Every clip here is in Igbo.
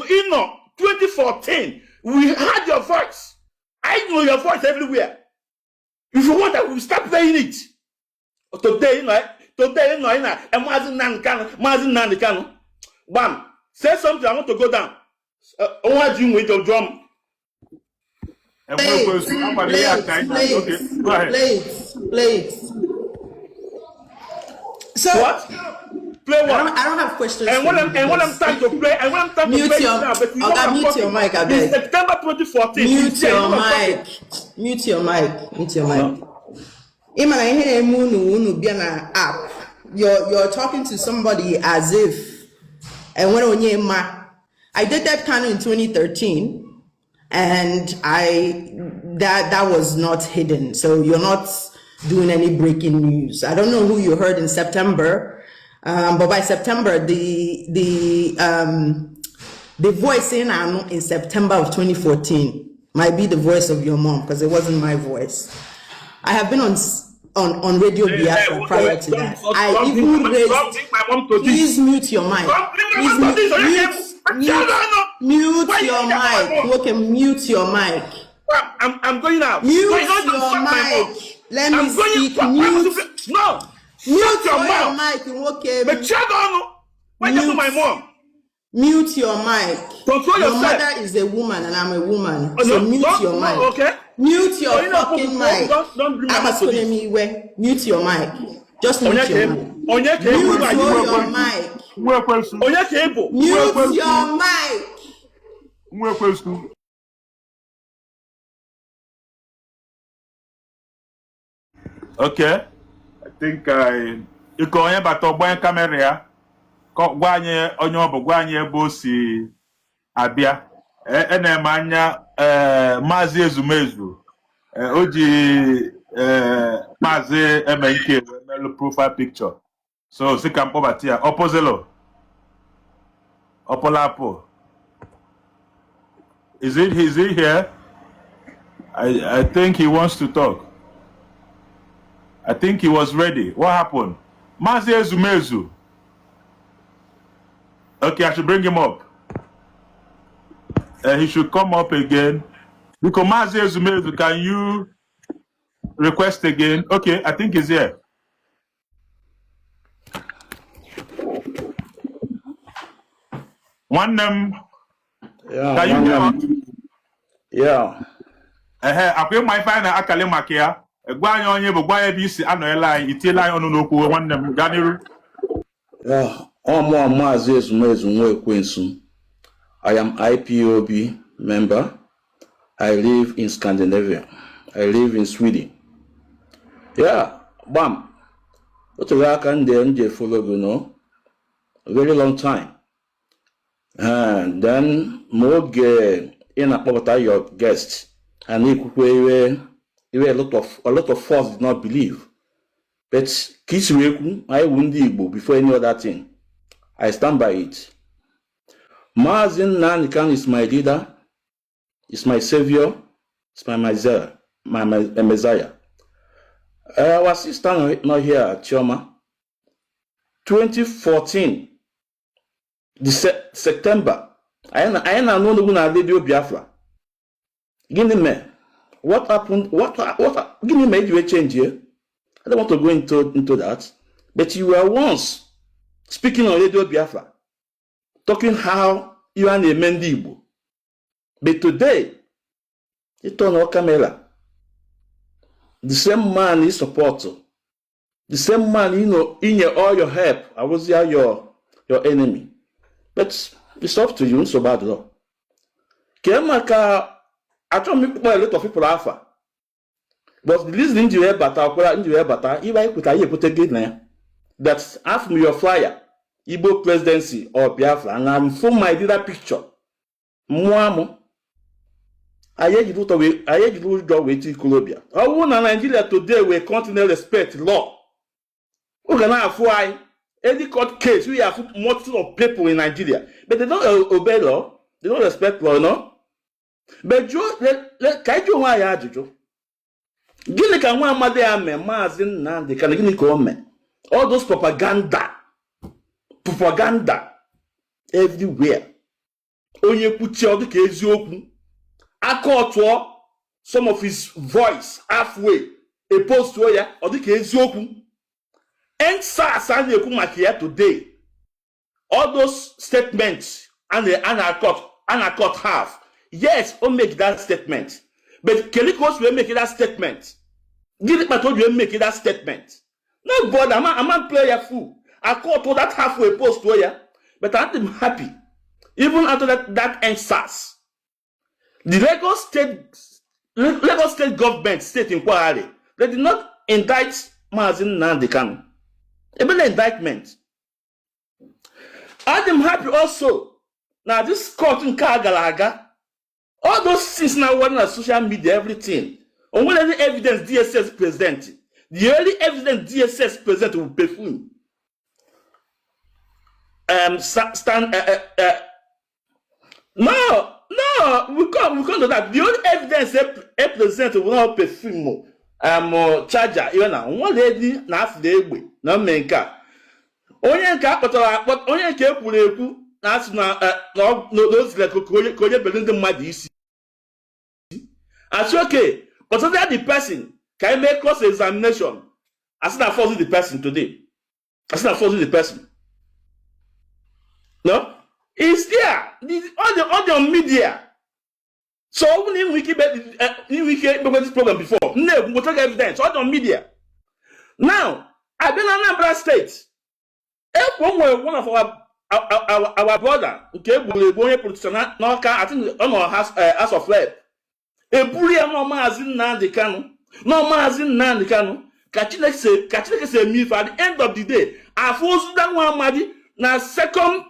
you know, 2014, we heard your voice. I know your voice everywhere. If you want, I will start playing it. Today, and Mazin Nankano. Bam, say something, I want to go down. What do you with your drum? Please. So what? Play what? I don't have questions. And when I'm time to play, mute your mic, I beg. In September 2014. Mute your mic. Mute your mic. App. You're talking to somebody as if, and when I did that kind in 2013, and that was not hidden. So you're not doing any breaking news. I don't know who you heard in September, but by September the voice in September of 2014 might be the voice of your mom, because it wasn't my voice. I have been on Radio Biafra prior to that. I even raised. Please mute your mic. Mute your mic. Okay, mute your mic. I'm going out. Mute your mic. Let me speak. Mute your mic. Okay. Mute my mom. Mute your mic. Control your yourself. Mother is a woman and I'm a woman. So mute your mic. Okay. Mute your fucking mic. Don't bring my to this. Mute your mic. Just mute your mic. Mute your mic. Mute your mic. Okay. I think you go in but to camera. Gwanye onye obo gwanye ebe o si abia enemanya Mazi Ezumezu oji Mazi MNK melu profile picture so si ka mkpọbata ya opozelo opolapo is he here? I think he wants to talk. I think he was ready. What happened? Mazi Ezumezu. Okay, I should bring him up. He should come up again. Because Mazi Ezumezu, can you request again? Okay, I think he's here. One name. Yeah. Can you hear me? Yeah. I feel my final akale makia. Gwanya onye bụ gwanya bisi anoela itiela onu n'okwu nwanne m ganiru. Yeah. Mazi Ezumezu Nwekwensu. I am IPOB member. I live in Scandinavia. I live in Sweden. Yeah, bam. What a can then follow, you know, a very long time. And then more in about your guests, and a lot of folks did not believe. But Kisweku, I wouldn't Igbo before any other thing. I stand by it. Mazin Nanikan is my leader, is my savior, is my Messiah. Our sister not here, Chioma. 2014, September. I am not going to Radio Biafra. Give me, what happened? Give me made you a change here. I don't want to go into that. But you were once speaking on Radio Biafra, talking how you are a Igbo. But today, you turn on camera. The same man is supporter. The same man, you know, in all your help, I was your enemy. But it's up to you, so bad law. I told me a lot of people offer. But listening to your butter, if I put again there, that's half your flyer, Igbo presidency or Biafra, and I'm from my leader picture. Mwamo. I hear you do away to Colombia. I want Nigeria today will continue respect law. Who can I why any court case we have multitude of people in Nigeria, but they don't obey law, they don't respect law, no? But you let why I do. Gini can one mother and Mazin Nan, they can give me all those propaganda everywhere. onye kwuchie ọ dịka eziokwu akọtụọ some of his voice halfway epostuo ya ọ dịka eziokwu EndSARS a na-ekwu maka ya today all those statements and cut half. Yes, or make that statement. But Kelikos will make that statement. Give it told you make that statement. No, but I'm not player fool. I caught all that halfway post to you, but I'm happy. Even after that EndSARS. The Lagos State government state inquiry, they did not indict Mazin Nandekanu. Even the indictment. I'm happy also. Now this court in Kagalaga, all those things now running on social media, everything. And when any evidence DSS present, the only evidence DSS present will be full. No, we can't do that. The only evidence they present will not be film. Charger, you know, one lady na half the Igbo, no menka. Onye nke akpọtara onye nke ekwuru ekwu na asị na n'ozile ka onye bere ndị mmadụ isi. Asị okay, consider the person ka I make cross examination. Asị na force the person today. Asị na force the person. No, it's there. All the media. So when we keep this program before, no, we take evidence. All the media. Now, I've been in Anambra State. One of our brother, okay, politician, I think on our house of rep. A bully no mazin Nandekanu, no mazin Nandekanu. Kachileke say me for at the end of the day. I forced that one madi na second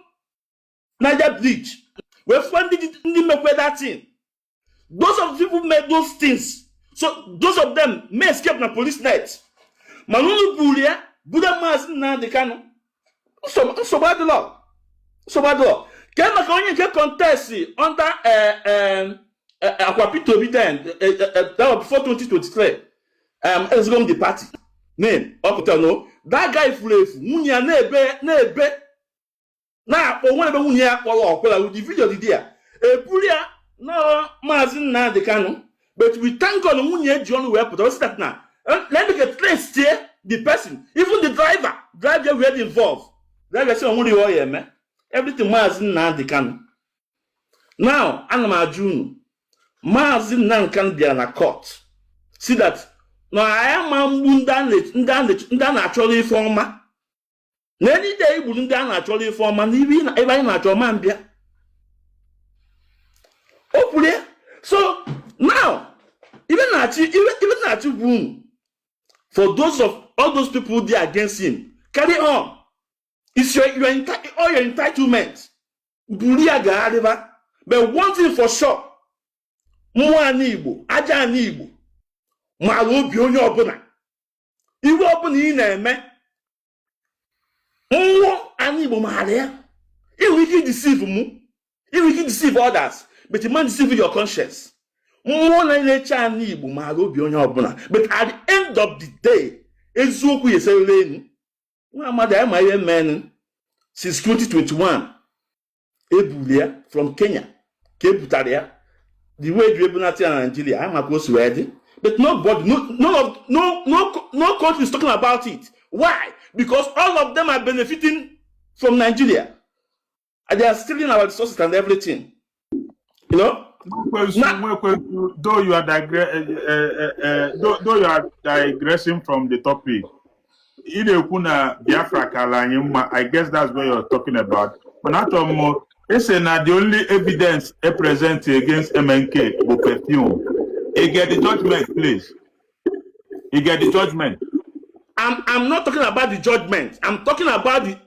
Niger Bridge. We funded that thing. Those of the people made those things. So those of them may escape the police net. Manunu Bulia, Buddha mazin Nandekanu. So bad law. So bad law. Can I contest under Aquapito then that was before 2023. It's going to the party. Name no. That guy flew Munya nebe. Now, whenever Munya or the video the dear. Pulia no Mazin Nandekanu. But we thank God Munya John will put us that now. Let me get trace here the person, even the driver were involved. Driver say only oil, man. Everything Mazin Nandekanu. Now, Anama June. Mazin Nan can be an court. See that no, I am done actually former. Any day wouldn't done actually former, even natural man be. Hopefully, so now even at room for those of all those people there against him. Carry on. It's all your entitlement. But one thing for sure. Mwa Igbo, aja Igbo, ma obi onye ọbụla. Iwe ọbụla ị na-eme, nwa Igbo maara ya. You will deceive mu, you will deceive others, but you must deceive your conscience. Nwa na-echa Igbo maara obi onye ọbụla. But at the end of the day, eziokwu yesere enu. Nwa amadi ama ihe men since 2021. Ebulia from Kenya, Kebutaria. The way you able to in Nigeria, I'm supposed to ready. But nobody, no country is talking about it. Why? Because all of them are benefiting from Nigeria. And they are stealing our resources and everything. You know? Though you are digressing from the topic, I guess that's what you're talking about. But not more. It's not the only evidence present against MNK or perfume. You get the judgment, please. You get the judgment. I'm not talking about the judgment. I'm talking about the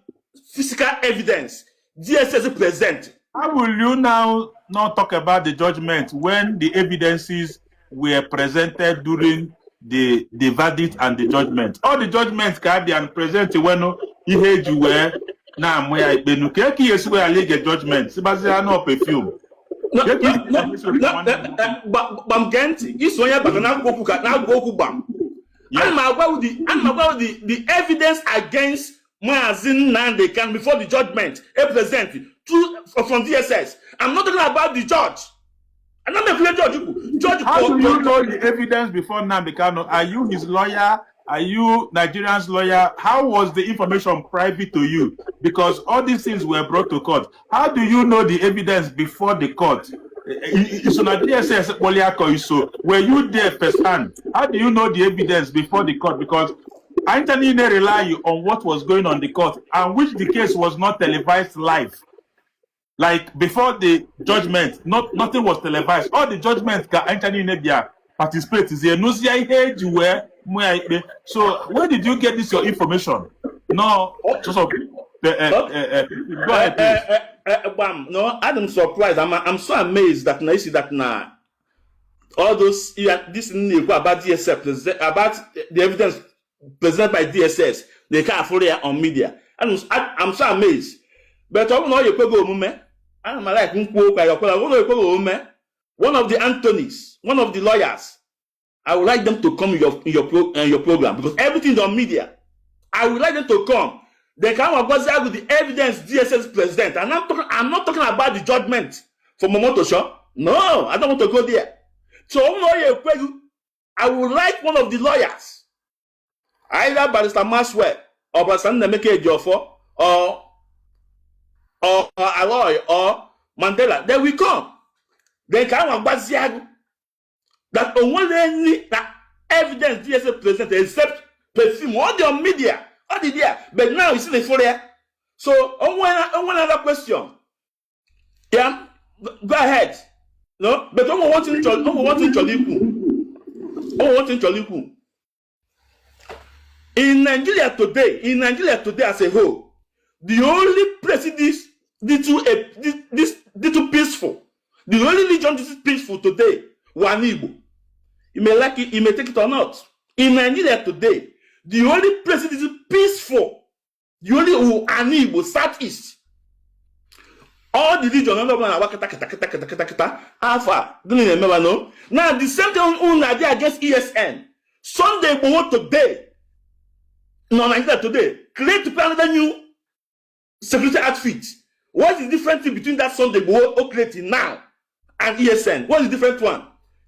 physical evidence. DSS present. How will you now not talk about the judgment when the evidences were presented during the verdict and the judgment? All the judgments can be presented when you heard you were. Now, where I been okay, yes, where I get judgment. Sebastian, no perfume. But I'm getting this one. But now go bam. I'm about the evidence against Mazin Nandekanu before the judgment. Present from DSS. I'm not talking about the judge. I'm not making a judge. How do you know the evidence before Nnamdi Kanu? Are you his lawyer? Are you Nigerian's lawyer? How was the information private to you? Because all these things were brought to court. How do you know the evidence before the court? So DSS, were you there firsthand? How do you know the evidence before the court? Because I didn't rely on what was going on in the court, and which the case was not televised live. Like before the judgment, nothing was televised. All the judgments got Anthony Nebia participate. So where did you get this your information? No, go ahead. No, I'm surprised. I'm so amazed that now you see that now all those this about DSS about the evidence presented by DSS they can't follow it on media. I'm so amazed. But I don't know you go I'm like one of the Anthony's, one of the lawyers. I would like them to come in your program because everything is on media. I would like them to come. They can with the evidence DSS president. And I'm not talking about the judgment for Momoto Show. No, I don't want to go there. So I would like one of the lawyers, either Barrister Maxwell or Barrister Nemeke Ejiofor or Aloy or Mandela. They will come. They can that only that evidence DSS president except perfume all the media. All the there. But now you see the folder. So on one other question. Yeah, go ahead. No, but I'm wanting Choliku. In Nigeria today as a whole, the only place this peaceful, the only religion this is peaceful today, one Igbo. You may like it, you may take it or not. In Nigeria today, the only place this is peaceful, the only an Igbo southeast. All the region, Alpha, don't remember no. Now the same thing on Nigeria against ESN. Sunday Igbo today, no Nigeria today, create to plan another new security outfit. What is the difference between that Sunday Igbo creating now and ESN? What is the different one?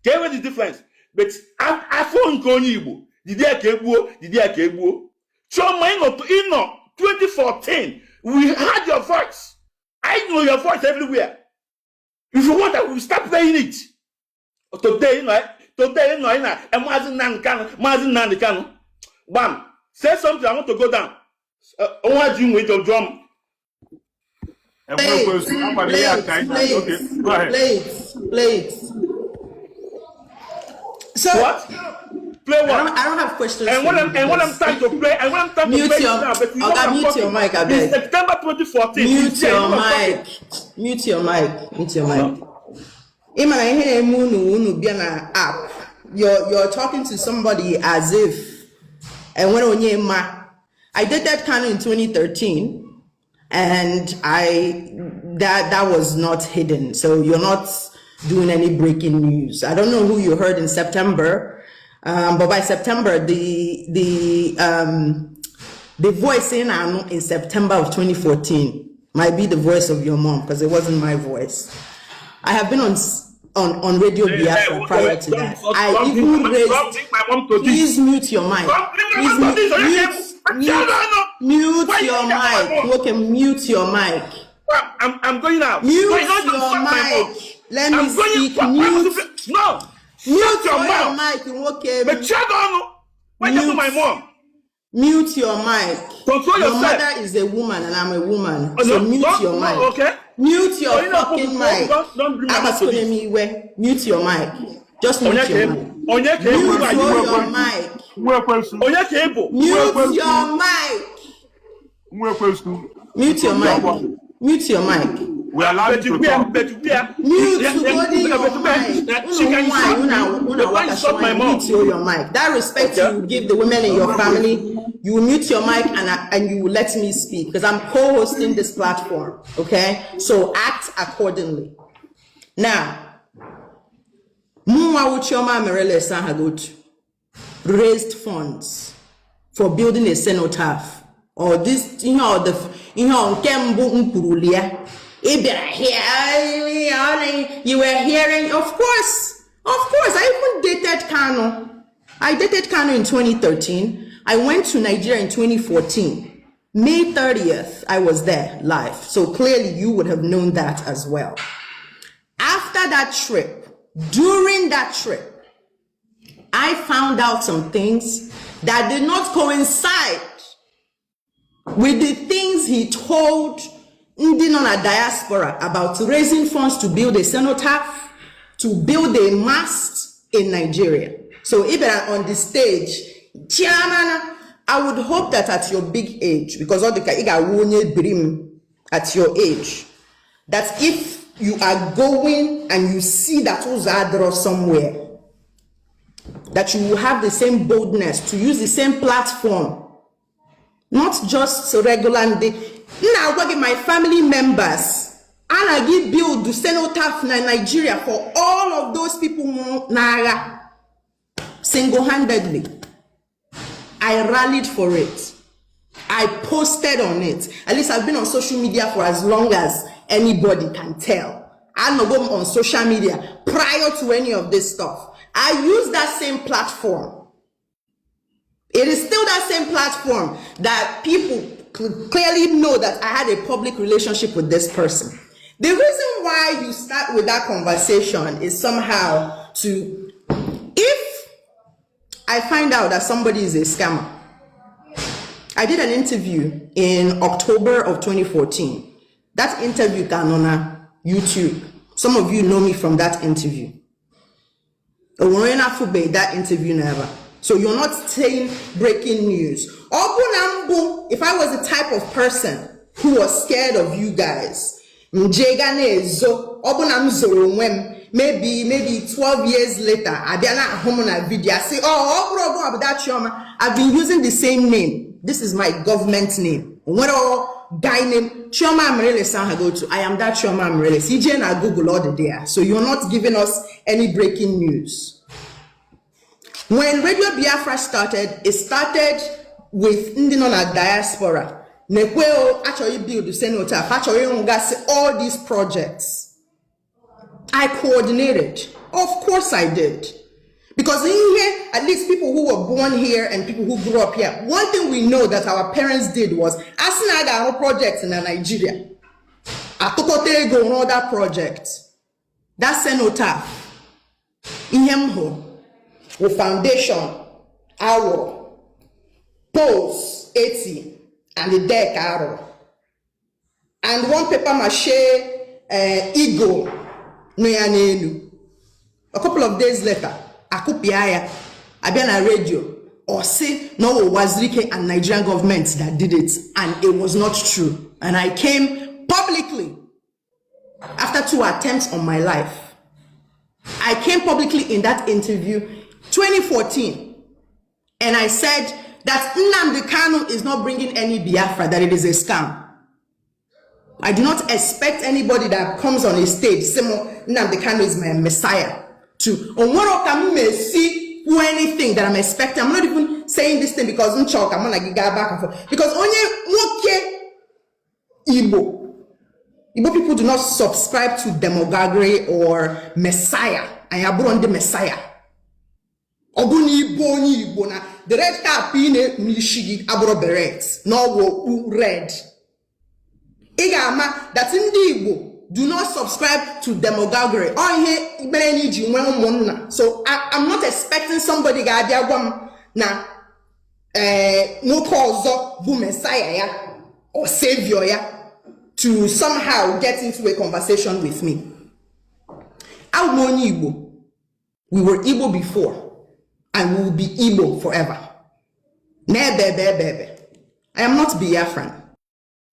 Okay, what is the difference? But I phone Igbo. Did I Kegbo? Choma in 2014, we heard your voice. I know your voice everywhere. If you want, I will start playing it. Today, and Mazin Nankano. Bam, say something, I want to go down. What do you with your drum? Please. So what? Play what? I don't have questions. And when I'm trying to play, mute your mic, I beg. September 2014. Mute your mic. App. You're talking to somebody as if, and when I did that kind in 2013, and that was not hidden. So you're not doing any breaking news. I don't know who you heard in September. But by September, the voice in September of 2014 might be the voice of your mom because it wasn't my voice. I have been on Radio Biafra prior to that. I even raised. Please mute your mic. Please mute your mic. Okay, mute your mic. I'm going out. Mute your mic. Let me speak. No. Mute your mic. Okay. But check on. Why you my mom? Mute your mic. Control your yourself. Mother is a woman and I'm a woman. So mute your mic. Okay. Mute your fucking mic. Don't bring my mouth to this. Mute your mic. Just mute your mic. Mute your mic. Mute your mic. Mute your mic. We are allowed to talk. Mute your mic. That respect you give the women in your family, you will mute your mic and you will let me speak because I'm co-hosting this platform. Okay, so act accordingly. Now, Mumwa Uchioma Merele Sahagut raised funds for building a cenotaph or this, Kembu Nkurulia. If you were hearing, of course, I even dated Kano. I dated Kano in 2013. I went to Nigeria in 2014. May 30th, I was there live. So clearly you would have known that as well. After that trip, during that trip, I found out some things that did not coincide with the things he told Ndinona diaspora about raising funds to build a cenotaph, to build a mast in Nigeria. So even on the stage, Chairman, I would hope that at your big age, because all the brim at your age, that if you are going and you see that Uzadro somewhere, that you will have the same boldness to use the same platform, not just regular. Now, my family members, and I give build the cenotaph in Nigeria for all of those people single-handedly. I rallied for it. I posted on it. At least I've been on social media for as long as anybody can tell. I'm not going on social media prior to any of this stuff. I use that same platform. It is still that same platform that people clearly know that I had a public relationship with this person. The reason why you start with that conversation is somehow to, if I find out that somebody is a scammer. I did an interview in October of 2014. That interview can on YouTube. Some of you know me from that interview. That interview never. So you're not saying breaking news. If I was the type of person who was scared of you guys, maybe 12 years later, I've been at home on a video. I say, I've been using the same name. This is my government name. What guy name Chioma Amarele go to? I am that Chioma Amarele. CJ and I Google all the day. So you're not giving us any breaking news. When Radio Biafra started, it started with Ndinona diaspora. Nekweo actually build the cenotaph. Actually, all these projects. I coordinated. Of course I did. Because in here, at least people who were born here and people who grew up here, one thing we know that our parents did was, Asinaga projects in Nigeria. Atokotere go on that project. That cenotaph. Ihemho. With foundation, our poles 80 and the deck arrow. And one paper mache Igbo no. A couple of days later, Akupiaya, Abiana radio, or say no it was Rike and Nigerian government that did it, and it was not true. And I came publicly after 2 attempts on my life. I came publicly in that interview 2014, and I said that Nnamdi Kanu is not bringing any Biafra, that it is a scam. I do not expect anybody that comes on a stage, Nnamdi Kanu is my messiah, to see anything that I'm expecting. I'm not even saying this thing because I'm gonna get back and forth. Because only Igbo people do not subscribe to demagoguery or messiah. I am on the messiah. The red cap in Nishigi Abro Beret, no red. Igama that in Igbo do not subscribe to demagoguery. So I'm not expecting somebody na no cause who messiah or savior to somehow get into a conversation with me. We were Igbo before. And we will be Igbo forever. I am not Biafran.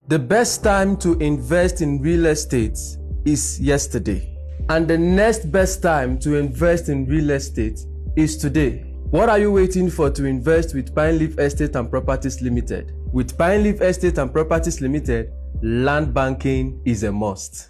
The best time to invest in real estate is yesterday. And the next best time to invest in real estate is today. What are you waiting for to invest with Pine Leaf Estate and Properties Limited? With Pine Leaf Estate and Properties Limited, land banking is a must.